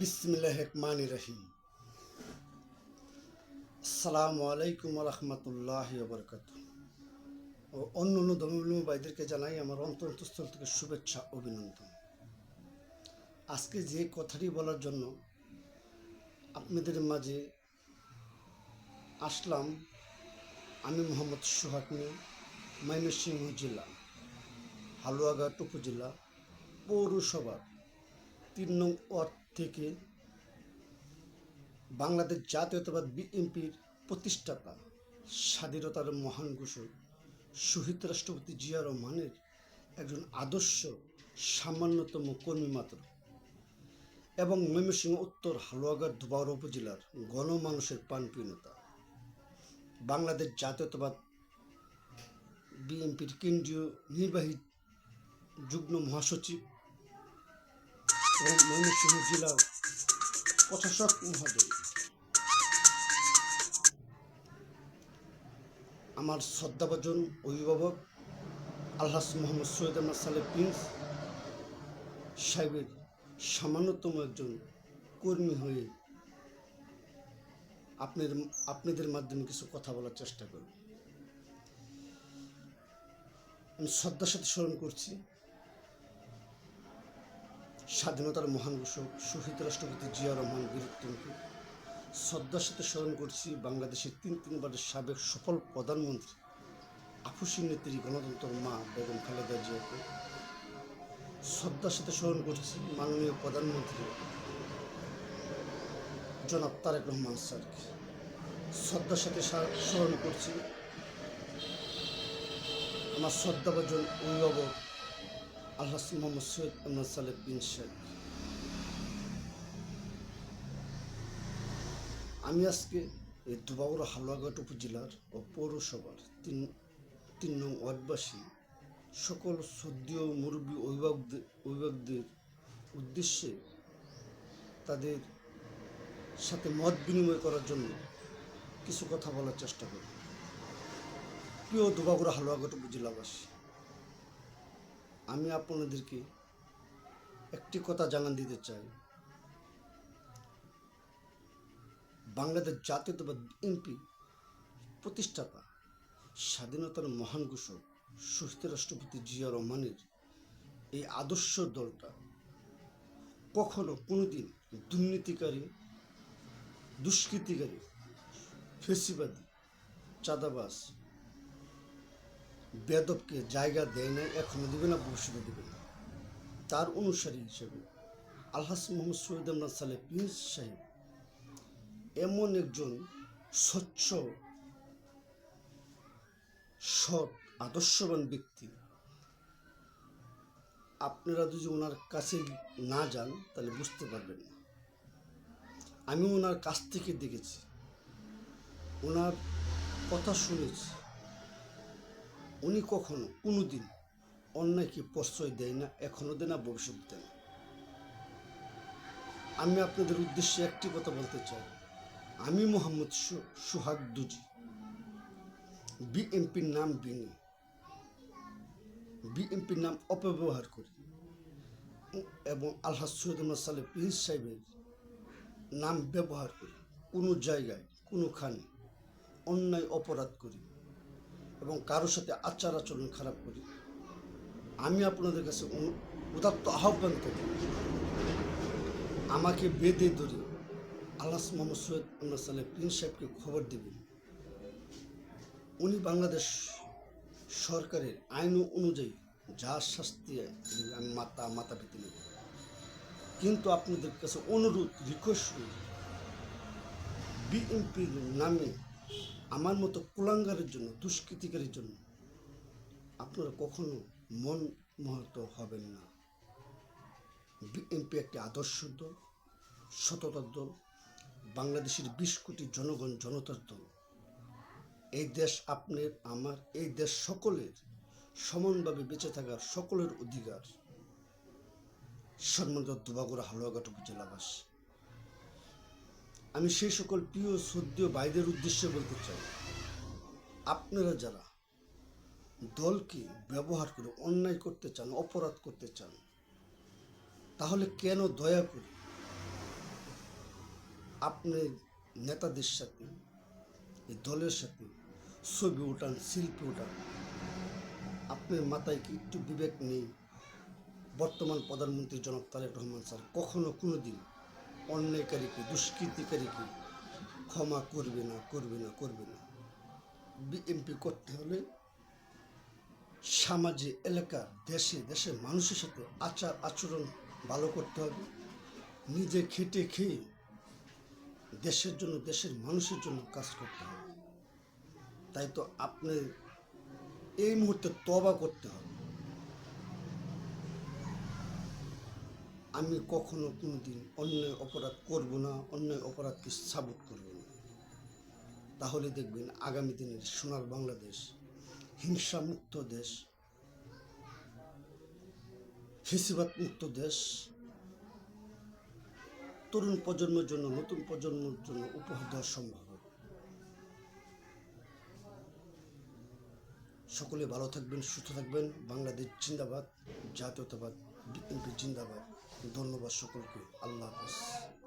বিসমিল্লাহির রহমানির রহিম। আসসালামু আলাইকুম ওয়া রাহমাতুল্লাহি ওয়া বারাকাতুহু। ও অন্য ধর্মাবলম্বী ভাইদেরকে জানাই আমার অন্তঃস্থল থেকে শুভেচ্ছা অভিনন্দন। আজকে যে কথাটি বলার জন্য আপনাদের মাঝে আসলাম, আমি মোহাম্মদ সোহাগ মিয়া, ময়মনসিংহ জেলা হালুয়াঘাট উপজেলা পৌরসভার ৩ নং ওয়ার্ড থেকে বাংলাদেশ জাতীয়তাবাদী বিএনপির প্রতিষ্ঠাতা, স্বাধীনতার মহান ঘোষক শহীদ রাষ্ট্রপতি জিয়া রহমানের একজন আদর্শ সামান্যতম কর্মী মাত্র এবং ময়মনসিংহ উত্তর হালুয়াঘাট ধোবাউড়া উপজেলার গণমানুষের প্রাণপ্রিয় নেতা, বাংলাদেশ জাতীয়তাবাদ বিএনপির কেন্দ্রীয় নির্বাহী যুগ্ম মহাসচিব এবং ময়মনসিংহ জেলার প্রশাসক মহোদয়, আমার শ্রদ্ধাভাজন অভিভাবক আলহাজ মোহাম্মদ সৈয়দ আহমদ সালেহ প্রিন্স সাহেবের সামান্যতম একজন কর্মী হয়ে আপনাদের মাধ্যমে কিছু কথা বলার চেষ্টা করব। আমি শ্রদ্ধার সাথে স্মরণ করছি স্বাধীনতার মহান ঘোষক শহীদ রাষ্ট্রপতি জিয়া রহমান বীরত্বকে। শ্রদ্ধার সাথে স্মরণ করছি বাংলাদেশের তিনবারের সাবেক সফল প্রধানমন্ত্রী আফুসি নেত্রী গণতন্ত্র মা বেগম খালেদা জিয়াকে। শ্রদ্ধার সাথে স্মরণ করছি মাননীয় প্রধানমন্ত্রী জনাব তারেক রহমান স্যারকে। শ্রদ্ধার সাথে স্মরণ করছি আমার শ্রদ্ধাভাজন অভিভাবক আলহাজ মোহাম্মদ সৈয়দ আহমদ সালেহ প্রিন্স সাহেব। আমি আজকে এই ধোবাউড়া হালুয়াঘাট উপজেলার ও পৌরসভার তিন নং ওয়ার্ডবাসী সকল শ্রদ্ধেয় মুরব্বী অভিভাবকদের উদ্দেশ্যে তাদের সাথে মত বিনিময় করার জন্য কিছু কথা বলার চেষ্টা করি। প্রিয় ধোবাউড়া হালুয়াঘাট উপজেলাবাসী, আমি আপনাদেরকে একটি কথা জানান দিতে চাই। বাংলাদেশ জাতীয়তাবাদী বিএনপি প্রতিষ্ঠাতা স্বাধীনতার মহান ঘোষক শহীদ রাষ্ট্রপতি জিয়া রহমানের এই আদর্শ দলটা কখনো কোনোদিন দুর্নীতিকারী, দুষ্কৃতিকারী, ফেসিবাদী, চাঁদাবাজ, বেদবকে জায়গা দেয় না, এখনো দেবে না, ভবিষ্যতে দেবে না। তার অনুসারী হিসেবে আলহাজ মোহাম্মদ সৈয়দ আহমদ সালেহ প্রিন্স সাহেব এমন একজন স্বচ্ছ, সৎ, আদর্শবান ব্যক্তি। আপনারা যদি ওনার কাছে না যান তাহলে বুঝতে পারবেন না। আমি ওনার কাছ থেকে দেখেছি, ওনার কথা শুনেছি। উনি কখনো কোনোদিন অন্যায়কে প্রশ্রয় দেয় না, এখনো দেয় না, ভবিষ্যৎ দেয় না। আমি আপনাদের উদ্দেশ্যে একটি কথা বলতে চাই। আমি মোহাম্মদ সোহাগ দুজি বিএনপির নাম ভেঙে বিএনপির নাম অপব্যবহার করি এবং আলহাজ সৈয়দ আহমদ সালেহ প্রিন্স সাহেবের নাম ব্যবহার করি কোনো জায়গায় কোনোখানে অন্যায় অপরাধ করি এবং কারোর সাথে আচার আচরণ খারাপ করি, আমি আপনাদের কাছে উদাত্ত আহ্বান করি, আমাকে বেঁধে ধরে আলহাজ মোহাম্মদ সৈয়দ আহমদ সালেহ প্রিন্স সাহেবকে খবর দেবেন। উনি বাংলাদেশ সরকারের আইন অনুযায়ী যা শাস্তি আমি মাথা পেতে নেব। কিন্তু আপনাদের কাছে অনুরোধ, রিকোয়েস্ট করি, বিএনপির নামে আমার মতো কুলাঙ্গারের জন্য, দুষ্কৃতিকারীর জন্য আপনারা কখনো মন মোহিত হবেন না। বিএনপি একটি আদর্শ দল, সততার দল, বাংলাদেশের 20 কোটি জনগণ, জনতার দল। এই দেশ আপনার, আমার, এই দেশ সকলের সমানভাবে বেঁচে থাকার সকলের অধিকার। সম্মানিত ধোবাউড়া হালুয়াঘাট উপজেলাবাসী, আমি সেই সকল প্রিয় শ্রদ্ধেয় ভাইদের উদ্দেশ্যে বলতে চাই, আপনারা যারা দলকে ব্যবহার করে অন্যায় করতে চান, অপরাধ করতে চান, তাহলে কেন দয়া করে আপনি নেতাদের সাথে, এই দলের সাথে ছবি ওঠান, শিল্পী ওঠান, আপনার মাথায় কি একটু বিবেক নেই? বর্তমান প্রধানমন্ত্রী জনাব তারেক রহমান স্যার কখনো কোনো দিন অন্যায়কারীকে, দুষ্কৃতিকারীকে ক্ষমা করবে না, করবে না, করবে না। বিএনপি করতে হলে সমাজে, এলাকা, দেশে, দেশের মানুষের সাথে আচার আচরণ ভালো করতে হবে। নিজে খেটে খেয়ে দেশের জন্য, দেশের মানুষের জন্য কাজ করতে হবে। তাই তো আপনি এই মুহূর্তে তওবা করতে হবে। আমি কখনো কোনো দিন অন্যায় অপরাধ করব না, অন্যায় অপরাধকে সাবুত করব না। তাহলে দেখবেন আগামী দিনের সোনার বাংলাদেশ, হিংসা মুক্ত দেশ, ফেসিবাদ মুক্ত দেশ, তরুণ প্রজন্মের জন্য, নতুন প্রজন্মের জন্য উপহার দেওয়া সম্ভব হবে। সকলে ভালো থাকবেন, সুস্থ থাকবেন। বাংলাদেশ জিন্দাবাদ, জাতীয়তাবাদ, বিএনপি জিন্দাবাদ। ধন্যবাদ সকলকে। আল্লাহ হাফেজ।